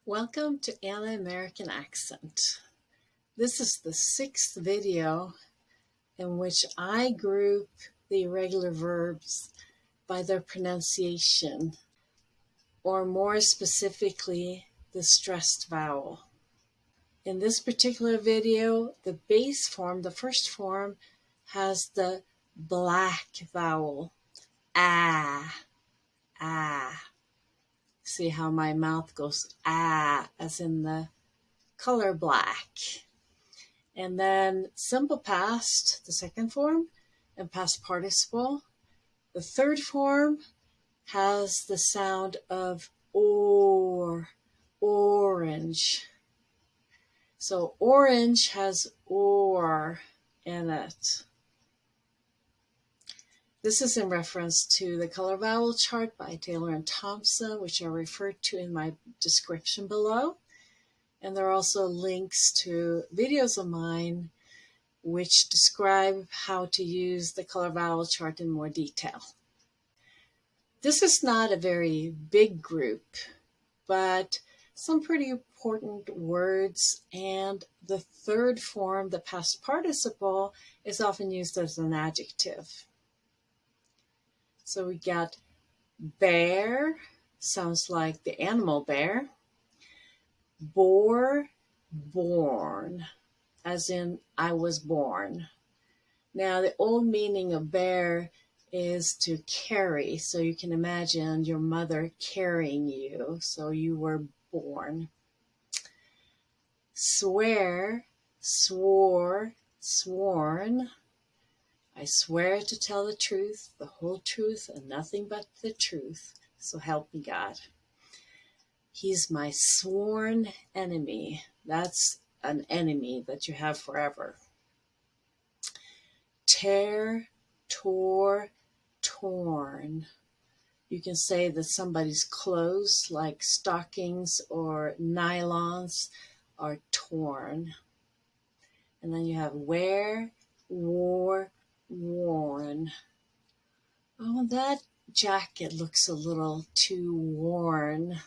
Welcome to Anna American Accent. This is the 6th video in which I group the irregular verbs by their pronunciation, or more specifically, the stressed vowel. In this particular video, the base form, the first form, has the black vowel, ah, ah. See how my mouth goes ah, as in the color black. And then simple past, the second form, and past participle. The third form has the sound of or, orange. So orange has or in it. This is in reference to the Color Vowel Chart by Taylor and Thompson, which I referred to in my description below. And there are also links to videos of mine which describe how to use the Color Vowel Chart in more detail. This is not a very big group, but some pretty important words, and the third form, the past participle, is often used as an adjective. So we got bear, sounds like the animal bear. Bore, born, as in I was born. Now the old meaning of bear is to carry, so you can imagine your mother carrying you, so you were born. Swear, swore, sworn. I swear to tell the truth, the whole truth, and nothing but the truth. So help me God. He's my sworn enemy. That's an enemy that you have forever. Tear, tore, torn. You can say that somebody's clothes, like stockings or nylons, are torn. And then you have wear, wore, worn. Oh, that jacket looks a little too worn.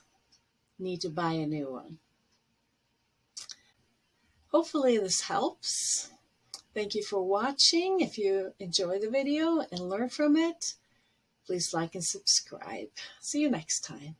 Need to buy a new one. Hopefully this helps. Thank you for watching. If you enjoy the video and learn from it, please like and subscribe. See you next time.